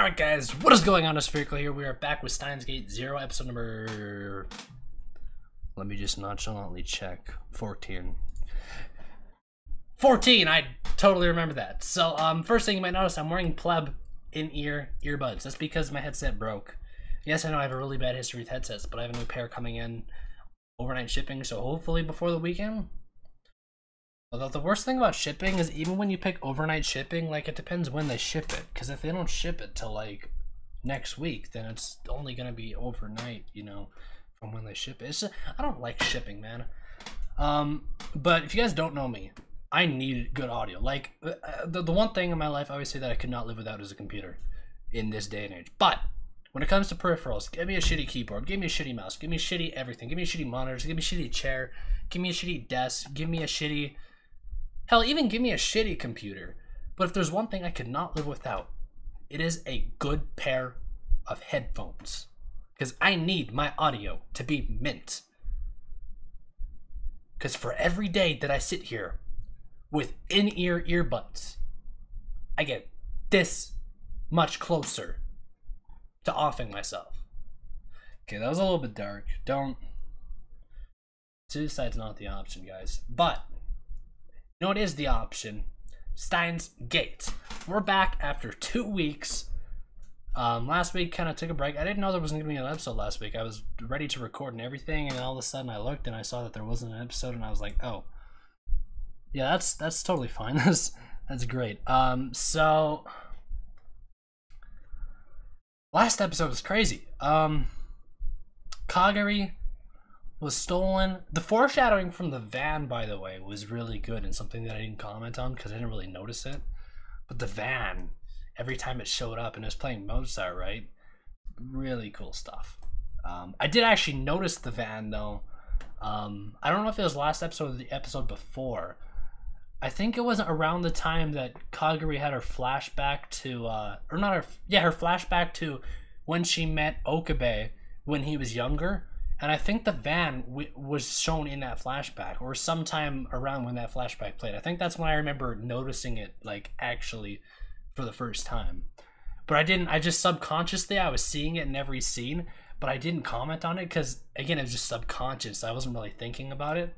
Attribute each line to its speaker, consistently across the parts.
Speaker 1: Alright guys, what is going on? It's Spherical here. We are back with Steins Gate 0, episode number... Let me just nonchalantly check. 14. 14! I totally remember that. So, first thing you might notice, I'm wearing pleb in-ear earbuds. That's because my headset broke. Yes, I know I have a really bad history with headsets, but I have a new pair coming in overnight shipping, so hopefully before the weekend. Although the worst thing about shipping is even when you pick overnight shipping, like, it depends when they ship it. Because if they don't ship it till, like, next week, then it's only going to be overnight, you know, from when they ship it. It's just, I don't like shipping, man. But if you guys don't know me, I need good audio. Like, the one thing in my life I always say that I could not live without is a computer in this day and age. But when it comes to peripherals, give me a shitty keyboard, give me a shitty mouse, give me shitty everything, give me shitty monitors, give me a shitty chair, give me a shitty desk, give me a shitty... Hell, even give me a shitty computer. But if there's one thing I could not live without, it is a good pair of headphones. Because I need my audio to be mint. Because for every day that I sit here with in-ear earbuds, I get this much closer to offing myself. Okay, that was a little bit dark. Don't... Suicide's not the option, guys. But... you know what is the option? Steins Gate. We're back after 2 weeks. Last week kind of took a break. I didn't know there wasn't going to be an episode last week. I was ready to record and everything, and all of a sudden I looked and I saw that there wasn't an episode, and I was like, oh. Yeah, that's totally fine. That's great. So last episode was crazy. Kagari was stolen. The foreshadowing from the van, by the way, was really good and something that I didn't comment on because I didn't really notice it. But the van, every time it showed up and it was playing Mozart, right? Really cool stuff. I did actually notice the van though. I don't know if it was last episode or the episode before. I think it was around the time that Kagari had her flashback to, her flashback to when she met Okabe when he was younger. And I think the van was shown in that flashback, or sometime around when that flashback played. I think that's when I remember noticing it, like, actually for the first time. But I just subconsciously, I was seeing it in every scene, but I didn't comment on it because, again, it was just subconscious. I wasn't really thinking about it.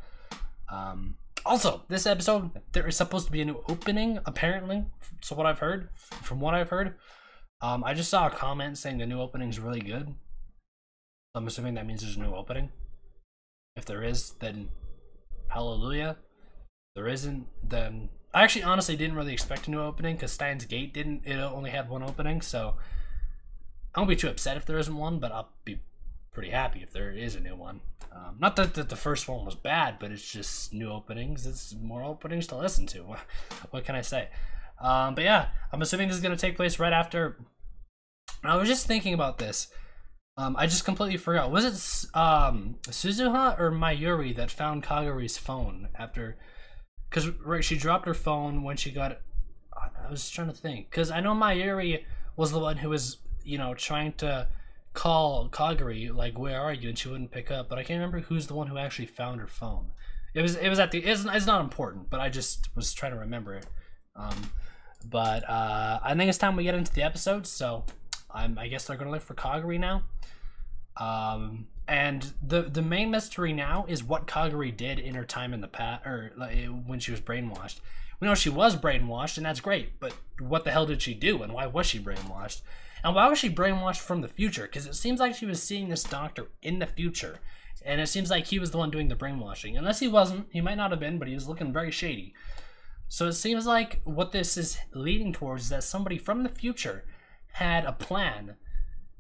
Speaker 1: Also, this episode, there is supposed to be a new opening, apparently, so what I've heard, from what I've heard. I just saw a comment saying the new opening is really good. I'm assuming that means there's a new opening. If there is, then hallelujah. If there isn't, then... I actually honestly didn't really expect a new opening because Steins Gate didn't. It only had one opening, so I won't be too upset if there isn't one, but I'll be pretty happy if there is a new one. Not that the first one was bad, but it's just new openings. It's more openings to listen to. What can I say? But yeah, I'm assuming this is going to take place right after... I was just thinking about this. I just completely forgot. Was it Suzuha or Mayuri that found Kagari's phone after? Because right, she dropped her phone when she got. I was trying to think because I know Mayuri was the one who was, you know, trying to call Kagari, like, where are you, and she wouldn't pick up. But I can't remember who's the one who actually found her phone. It was at the. It's not important, but I just was trying to remember it. But I think it's time we get into the episode. So I guess they're gonna look for Kagari now. And the main mystery now is what Kagari did in her time in the past, or when she was brainwashed. We know she was brainwashed, and that's great, but what the hell did she do, and why was she brainwashed? And why was she brainwashed from the future? Because it seems like she was seeing this doctor in the future, and it seems like he was the one doing the brainwashing. Unless he wasn't, he might not have been, but he was looking very shady. So it seems like what this is leading towards is that somebody from the future had a plan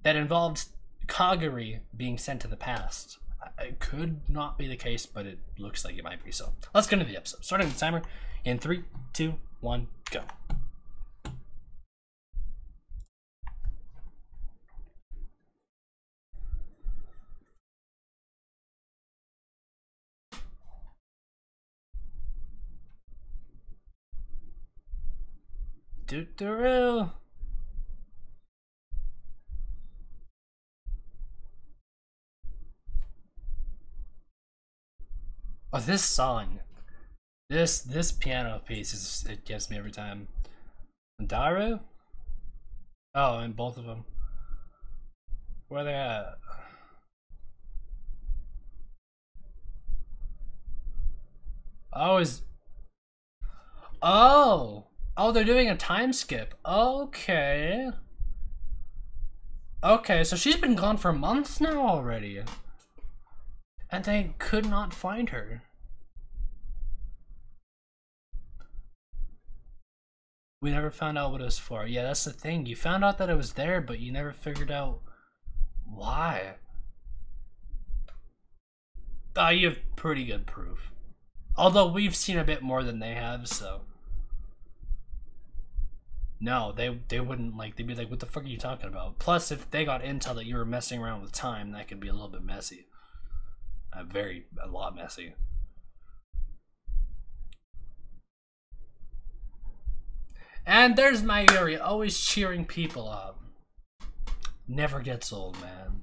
Speaker 1: that involved Kagari being sent to the past. It could not be the case, but it looks like it might be. So let's get into the episode. Starting the timer in 3, 2, 1, go. Doo-doo-roo. Oh, this song, this piano piece it gets me every time. Daru? Oh, and both of them. Where are they at? Oh, is... Oh! Oh, they're doing a time skip. Okay. Okay, so she's been gone for months now already. And they could not find her. We never found out what it was for. Yeah, that's the thing. You found out that it was there, but you never figured out why. You have pretty good proof. Although we've seen a bit more than they have, so... No, they wouldn't, like, they'd be like, what the fuck are you talking about? Plus, if they got intel that you were messing around with time, that could be a little bit messy. A lot messy. And there's my Yuri, always cheering people up. Never gets old, man.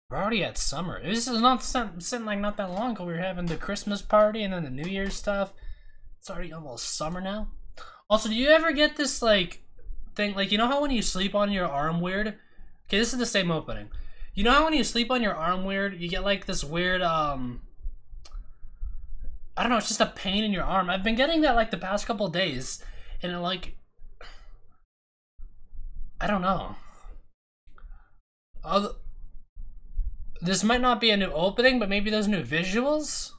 Speaker 1: We're already at summer. This is not sitting like not that long ago. We were having the Christmas party and then the New Year's stuff. It's already almost summer now. Also, do you ever get this like thing, like, you know how when you sleep on your arm weird? Okay, this is the same opening. You know how when you sleep on your arm weird, you get like this weird I don't know, it's just a pain in your arm. I've been getting that like the past couple days, and it, like, I don't know. This might not be a new opening, but maybe those new visuals?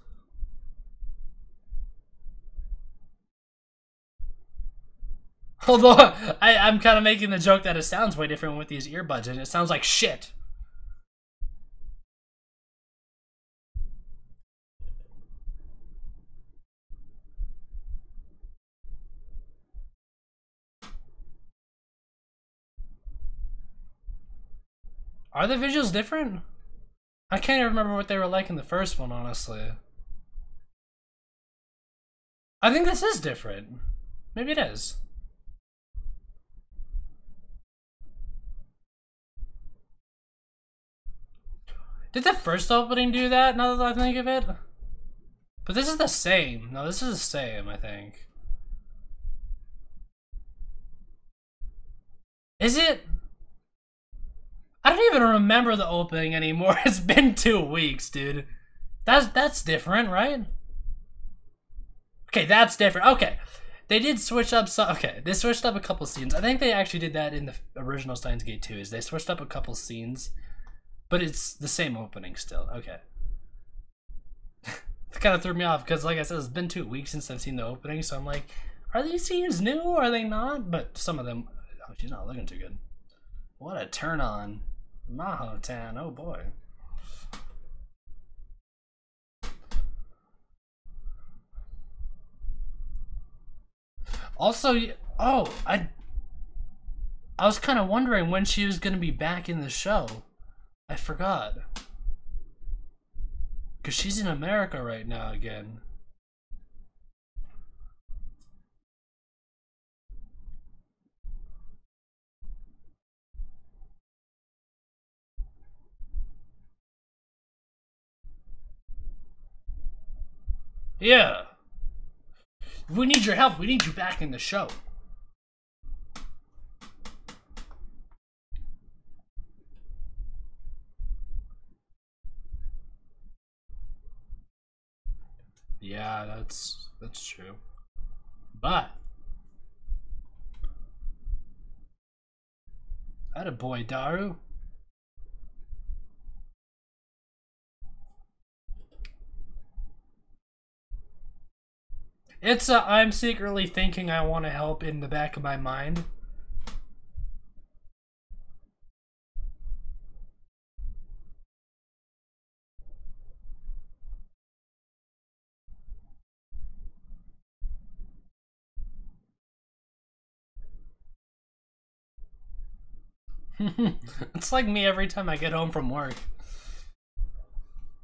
Speaker 1: Although, I'm kind of making the joke that it sounds way different with these earbuds, and it sounds like shit. Are the visuals different? I can't even remember what they were like in the first one, honestly. I think this is different. Maybe it is. Did the first opening do that, now that I think of it? But this is the same. No, this is the same, I think. Is it? I don't even remember the opening anymore. It's been 2 weeks, dude. That's different, right? Okay, that's different. Okay. They did switch up some... Okay, they switched up a couple scenes. I think they actually did that in the original Steins Gate 2, is they switched up a couple scenes. But it's the same opening still. Okay. It kind of threw me off because, like I said, it's been 2 weeks since I've seen the opening, so I'm like, are these scenes new or are they not? But some of them... Oh, she's not looking too good. What a turn on. Maho-tan, oh boy. Also, oh, I was kind of wondering when she was going to be back in the show. I forgot. Because she's in America right now again. Yeah. We need your help. We need you back in the show. Yeah, that's true. But attaboy, Daru. It's a I'm secretly thinking I want to help in the back of my mind. It's like me every time I get home from work.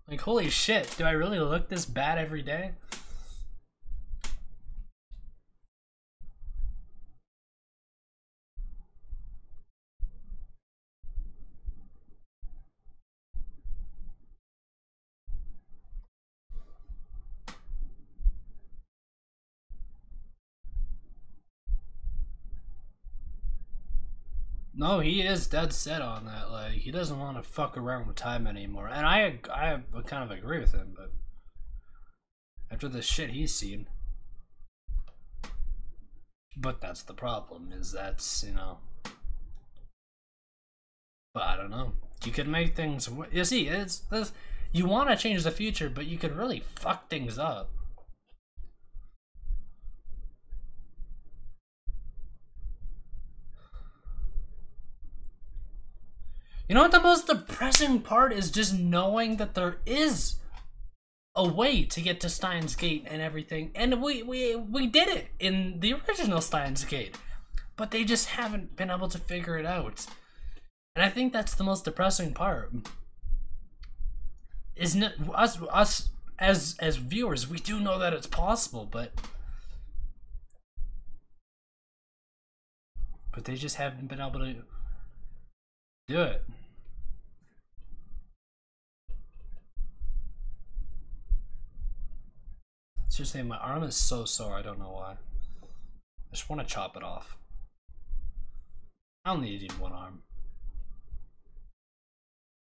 Speaker 1: Like, holy shit, do I really look this bad every day? No, he is dead set on that. Like, he doesn't want to fuck around with time anymore. And I kind of agree with him, but after the shit he's seen. But that's the problem, is that's, you know. But I don't know. You could make things. You see, it's this. You want to change the future, but you could really fuck things up. You know what the most depressing part is? Just knowing that there is a way to get to Steins Gate and everything, and we did it in the original Steins Gate, but they just haven't been able to figure it out. And I think that's the most depressing part. Isn't it? Us as viewers, we do know that it's possible, but they just haven't been able to do it. Seriously, my arm is so sore, I don't know why. I just want to chop it off. I only need one arm.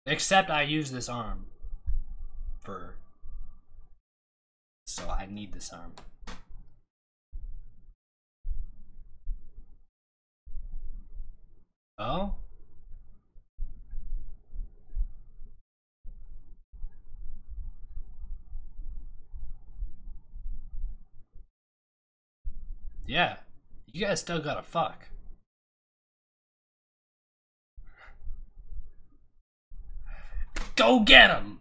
Speaker 1: Except I use this arm for... So I need this arm. Oh? Yeah. You guys still gotta fuck. Go get him!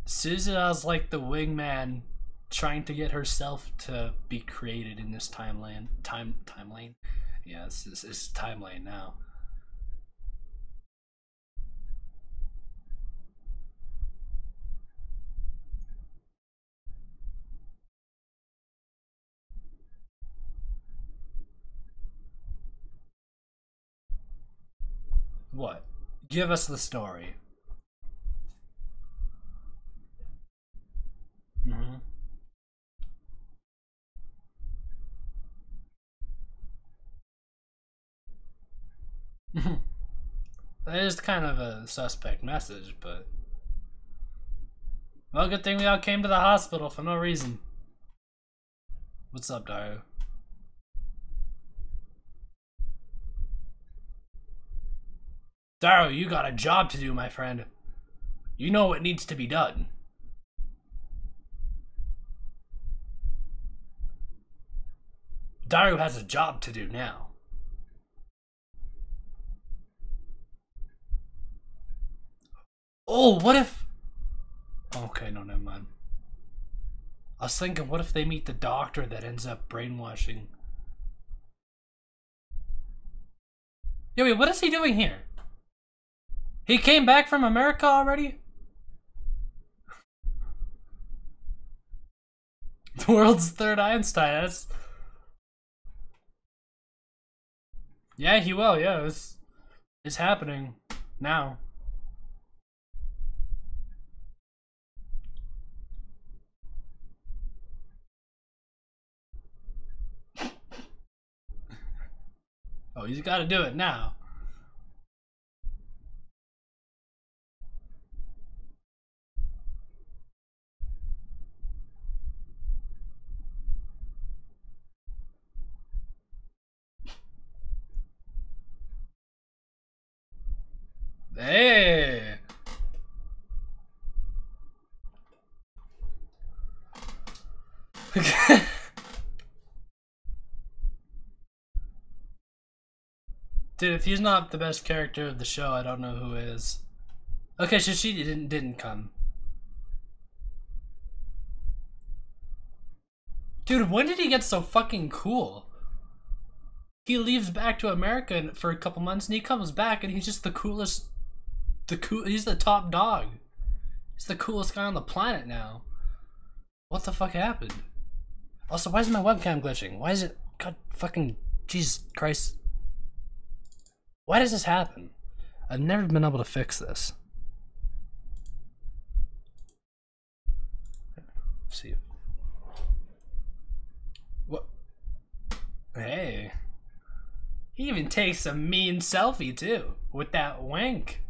Speaker 1: Suzuha's like the wingman trying to get herself to be created in this timeline. Timeline? Yeah, it's timeline now. What? Give us the story. Mm-hmm. That is kind of a suspect message, but... Well, good thing we all came to the hospital for no reason. What's up, Dario? Dario, you got a job to do, my friend. You know what needs to be done. Dario has a job to do now. Oh, what if... Okay, no, never mind. I was thinking, what if they meet the doctor that ends up brainwashing... Yo, wait, what is he doing here? He came back from America already? The world's third Einstein, that's... Yeah, he will, yeah, it's happening now. Oh, he's got to do it now. Hey. Dude, if he's not the best character of the show, I don't know who is. Okay, so she didn't come. Dude, when did he get so fucking cool? He leaves back to America for a couple months and he comes back and he's just the coolest. He's the top dog. He's the coolest guy on the planet now. What the fuck happened? Also, why is my webcam glitching? Why is it... God fucking... Jesus Christ. Why does this happen? I've never been able to fix this. Let's see. Hey. He even takes a mean selfie too, with that wink.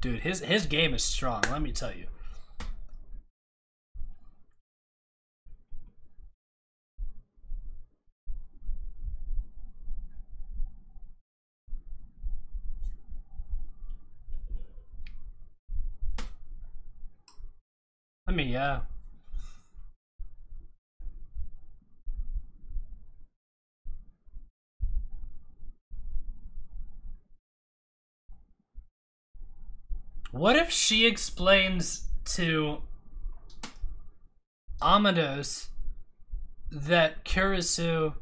Speaker 1: Dude, his game is strong, let me tell you. I mean, yeah. What if she explains to Amados that Kurisu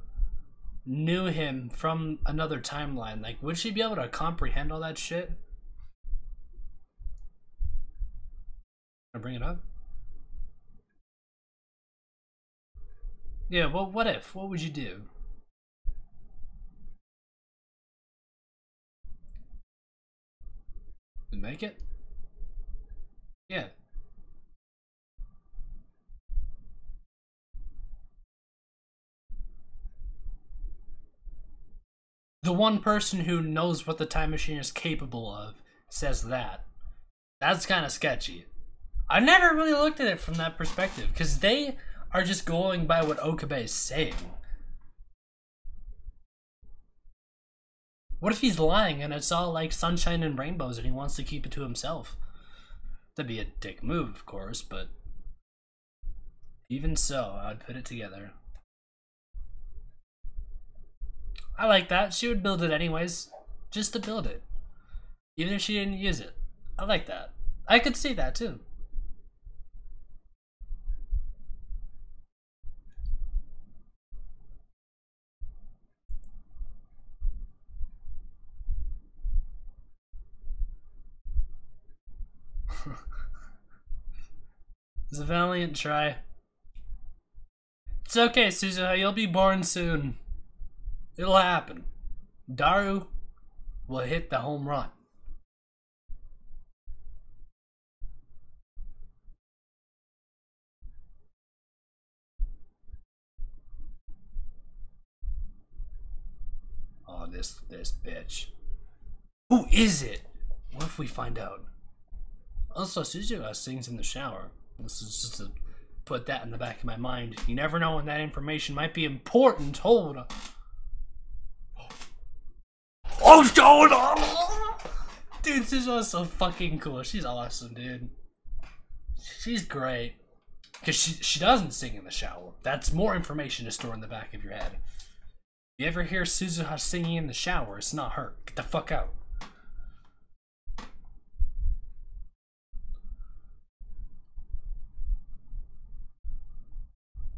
Speaker 1: knew him from another timeline? Like, would she be able to comprehend all that shit? Can I bring it up? Yeah, well, what if? What would you do? Make it? Yeah. The one person who knows what the time machine is capable of says that. That's kind of sketchy. I never really looked at it from that perspective, because they are just going by what Okabe is saying. What if he's lying and it's all like sunshine and rainbows and he wants to keep it to himself? That'd be a dick move, of course, but even so, I'd put it together. I like that. She would build it anyways, just to build it. Even if she didn't use it. I like that. I could see that too. It's a valiant try. It's okay, Suzuha, you'll be born soon. It'll happen. Daru will hit the home run. Oh, this bitch. Who is it? What if we find out? Also, Suzuha sings in the shower. This is just to put that in the back of my mind. You never know when that information might be important. Hold on. Oh, hold on! Dude, Suzuha's so fucking cool. She's awesome, dude. She's great. Because she doesn't sing in the shower. That's more information to store in the back of your head. You ever hear Suzuha singing in the shower, it's not her. Get the fuck out.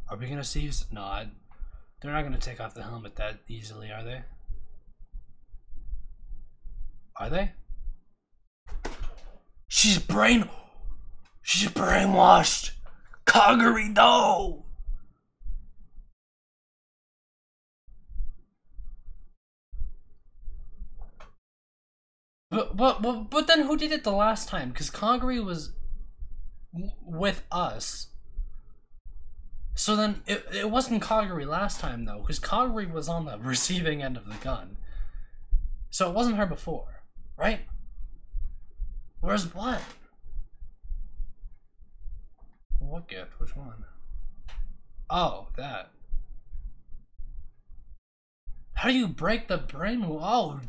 Speaker 1: Are we gonna see? No, they're not gonna take off the helmet that easily, are they? Are they? She's brainwashed. Kaguri, no. But then who did it the last time? Because Kaguri was with us. So then it wasn't Kaguri last time though, because Kaguri was on the receiving end of the gun. So it wasn't her before, right? Where's what? What gift? Which one? Oh, that. How do you break the brain? Oh.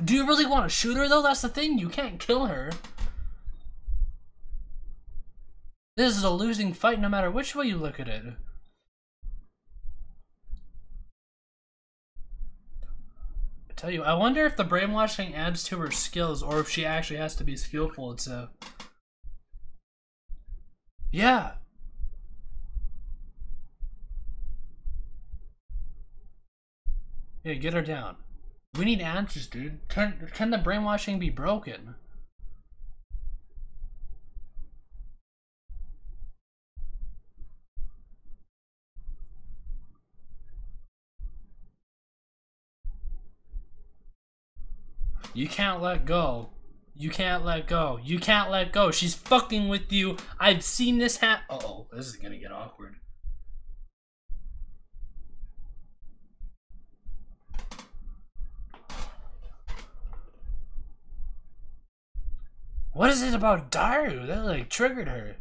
Speaker 1: Do you really want to shoot her though? That's the thing. You can't kill her. This is a losing fight no matter which way you look at it. I tell you, I wonder if the brainwashing adds to her skills or if she actually has to be skillful to... Yeah. Yeah, get her down. We need answers, dude. Can the brainwashing be broken? You can't let go You can't let go. You can't let go. She's fucking with you. I've seen this happen. Uh-oh, this is gonna get awkward. What is it about Daru that like triggered her?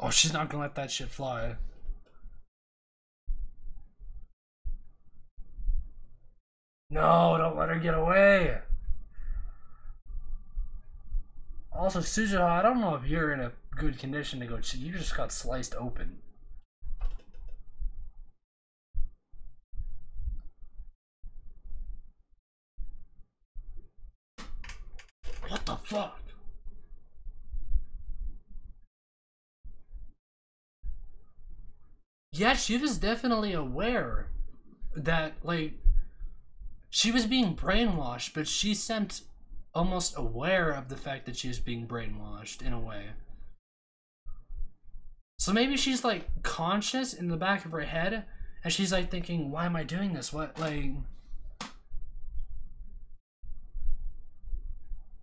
Speaker 1: Oh, she's not gonna let that shit fly. No, don't let her get away. Also, Suzuha, I don't know if you're in a good condition to go. You just got sliced open. What the fuck? Yeah, she was definitely aware that, like, she was being brainwashed, but she seemed almost aware of the fact that she was being brainwashed in a way. So maybe she's like conscious in the back of her head, and she's like thinking, why am I doing this? What, like...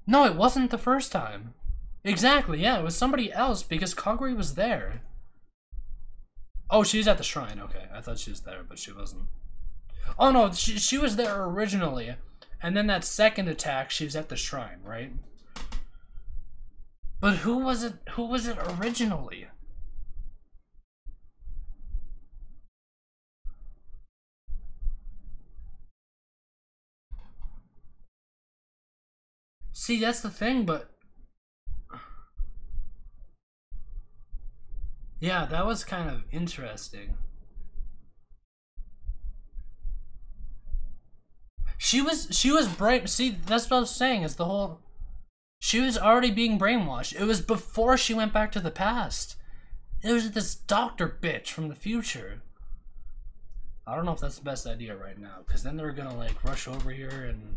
Speaker 1: No, it wasn't the first time. Exactly, yeah, it was somebody else because Kaguri was there. Oh, she was at the shrine, okay. I thought she was there, but she wasn't. Oh no, she was there originally, and then that second attack, she was at the shrine, right? But who was it originally? See, that's the thing, but... Yeah, that was kind of interesting. She was bright. See, that's what I was saying, is the whole... She was already being brainwashed. It was before she went back to the past. It was this doctor bitch from the future. I don't know if that's the best idea right now, because then they're gonna like rush over here and...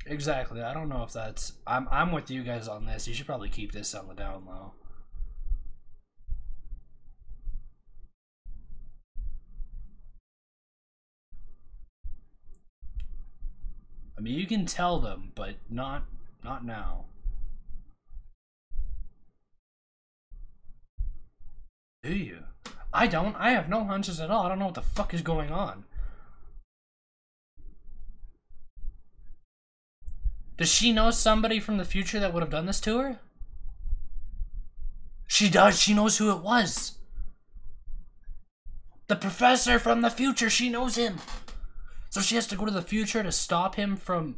Speaker 1: Exactly, I don't know if that's... I'm with you guys on this. You should probably keep this on the down low. I mean, you can tell them, but not now. Do you? I don't. I have no hunches at all. I don't know what the fuck is going on. Does she know somebody from the future that would have done this to her? She does. She knows who it was. The professor from the future. She knows him. So she has to go to the future to stop him from...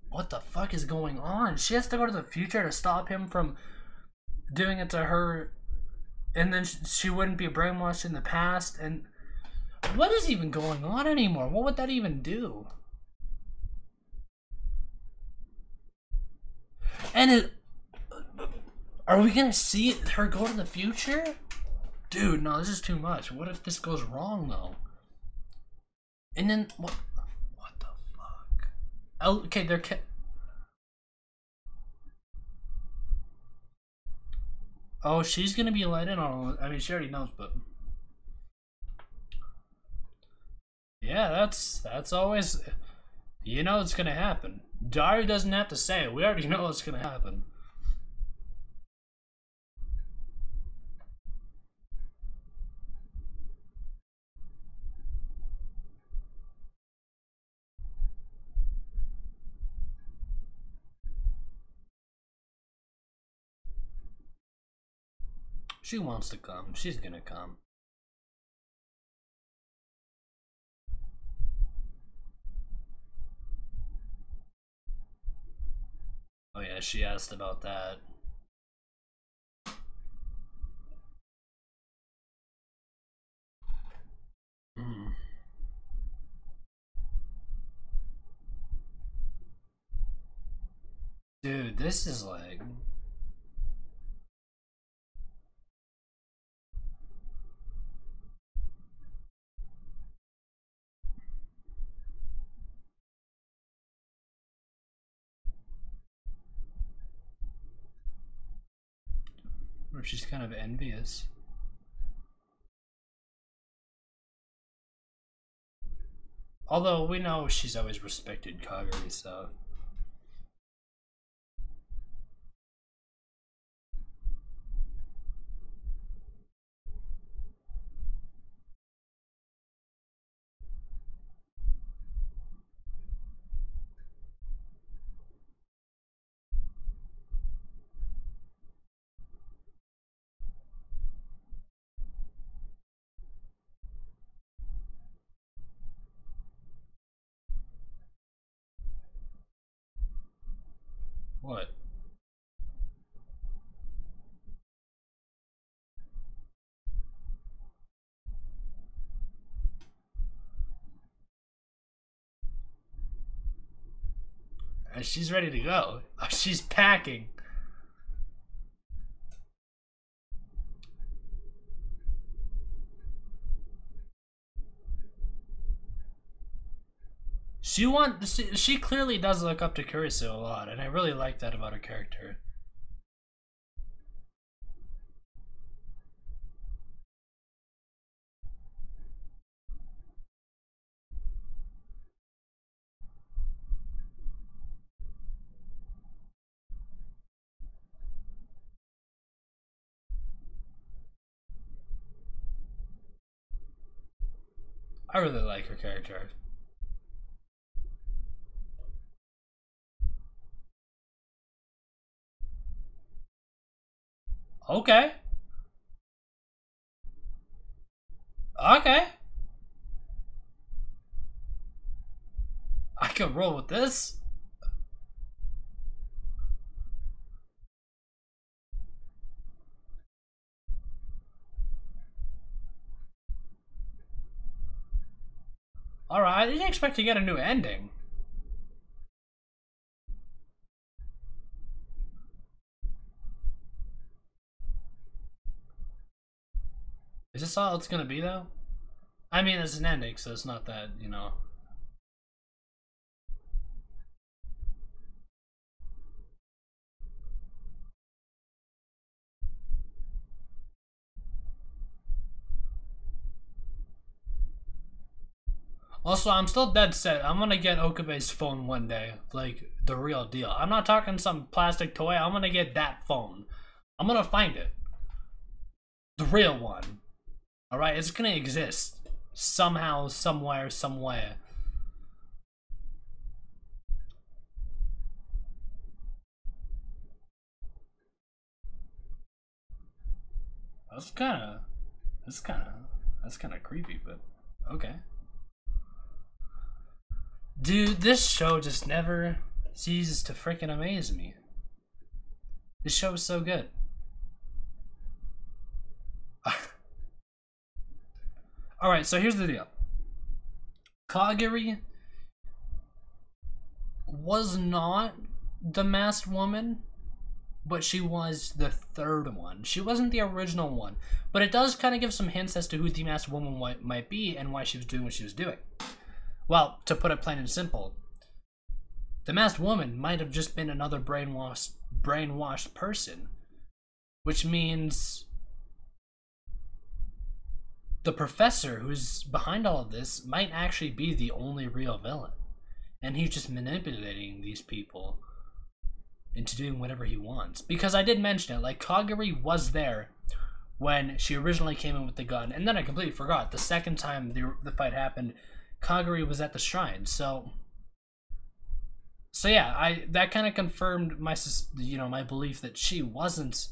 Speaker 1: What the fuck is going on? She has to go to the future to stop him from doing it to her, and then she wouldn't be brainwashed in the past. And what is even going on anymore? What would that even do? And are we gonna see her go to the future? Dude, no, this is too much. What if this goes wrong though? And then what the fuck? Okay, they're oh, she's gonna be let in on. I mean, she already knows, but yeah, that's always, you know, it's gonna happen. Daru doesn't have to say it. We already know it's gonna happen. She wants to come. She's gonna come. Oh yeah, she asked about that. Mm. Dude, this is like... Or she's kind of envious. Although we know she's always respected Kagari, so. What? She's ready to go. She's packing. She clearly does look up to Kurisu a lot, and I really like that about her character. I really like her character. Okay. Okay. I could roll with this. Alright, I didn't expect to get a new ending. Is this all it's gonna be, though? I mean, it's an ending, so it's not that, you know. Also, I'm still dead set. I'm gonna get Okabe's phone one day. Like, the real deal. I'm not talking some plastic toy. I'm gonna get that phone. I'm gonna find it. The real one. Alright, it's gonna exist. Somehow, somewhere, somewhere. That's kinda creepy, but okay. Dude, this show just never ceases to freaking amaze me. This show is so good. Alright, so here's the deal. Kagari was not the masked woman, but she was the third one. She wasn't the original one, but it does kind of give some hints as to who the masked woman might be and why she was doing what she was doing. Well, to put it plain and simple, the masked woman might have just been another brainwashed person, which means the professor who's behind all of this might actually be the only real villain, and he's just manipulating these people into doing whatever he wants. Because I did mention it, like, Kagari was there when she originally came in with the gun, and then I completely forgot. The second time the fight happened, Kagari was at the shrine. So yeah, that kind of confirmed my my belief that she wasn't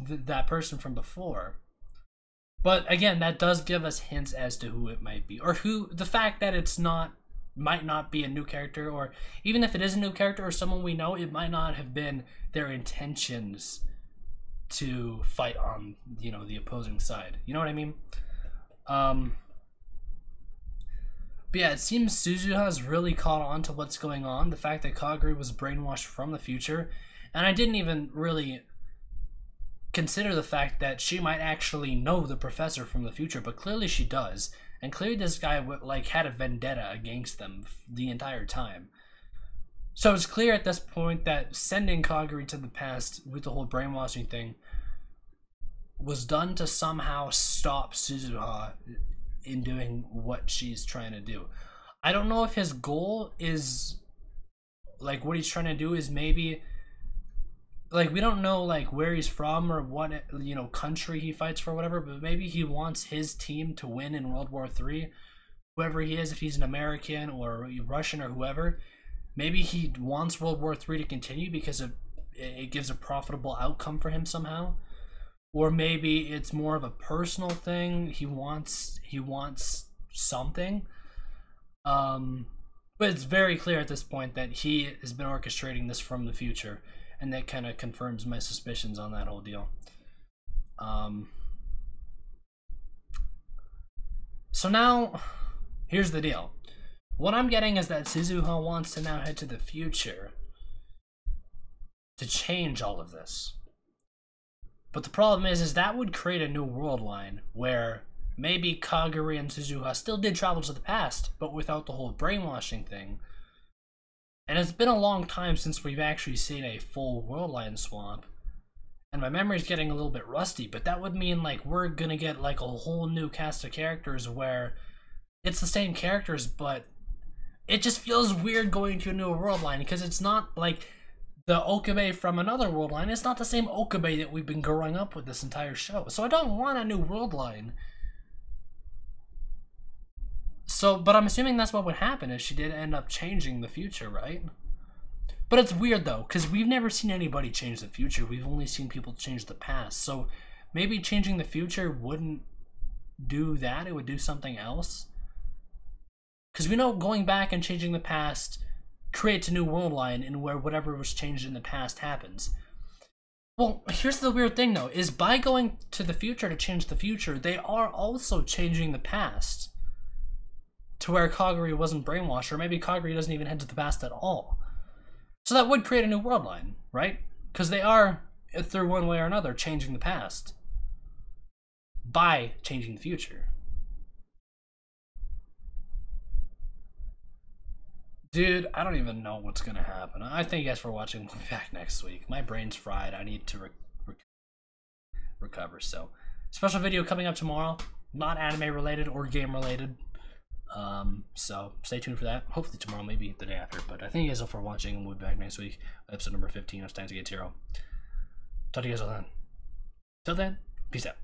Speaker 1: that person from before. But again, that does give us hints as to who it might be, or who the fact that it's might not be a new character, or even if it is a new character or someone we know, it might not have been their intentions to fight on, the opposing side. You know what I mean? But yeah, it seems Suzuha's really caught on to what's going on. The fact that Kagari was brainwashed from the future. And I didn't even really consider the fact that she might actually know the professor from the future, but clearly she does. And clearly this guy had a vendetta against them the entire time. So it's clear at this point that sending Kagari to the past with the whole brainwashing thing was done to somehow stop Suzuha in doing what she's trying to do. I don't know if his goal is, like, what he's trying to do is maybe, like, we don't know, like, where he's from or what, you know, country he fights for or whatever, but maybe he wants his team to win in World War III. Whoever he is, if he's an American or Russian or whoever, maybe he wants World War III to continue because it gives a profitable outcome for him somehow. Or maybe it's more of a personal thing. He wants something. But it's very clear at this point that he has been orchestrating this from the future, and that kind of confirms my suspicions on that whole deal. So now, here's the deal. What I'm getting is that Shizuha wants to now head to the future to change all of this. But the problem is that would create a new world line where maybe Kaguri and Shizuha still did travel to the past, but without the whole brainwashing thing. And it's been a long time since we've actually seen a full world line swap. And my memory's getting a little bit rusty, but that would mean like we're gonna get like a whole new cast of characters where it's the same characters, but it just feels weird going to a new world line because it's not like the Okabe from another world line. It's not the same Okabe that we've been growing up with this entire show. So I don't want a new world line. So, but I'm assuming that's what would happen if she did end up changing the future, right? But it's weird though, because we've never seen anybody change the future. We've only seen people change the past. So maybe changing the future wouldn't do that. It would do something else. Because we know going back and changing the past creates a new world line in where whatever was changed in the past happens. Well, here's the weird thing though, is by going to the future to change the future, they are also changing the past to where Kaguri wasn't brainwashed, or maybe Kaguri doesn't even head to the past at all. So that would create a new world line, right? Because they are, through one way or another, changing the past by changing the future. Dude, I don't even know what's gonna happen. I thank you guys for watching. We'll be back next week. My brain's fried. I need to recover. So, special video coming up tomorrow. Not anime related or game related. So stay tuned for that. Hopefully tomorrow, maybe the day after. But I thank you guys all for watching, and we'll be back next week. Episode number 15 of Steins Against Hero. Talk to you guys all then. Till then, peace out.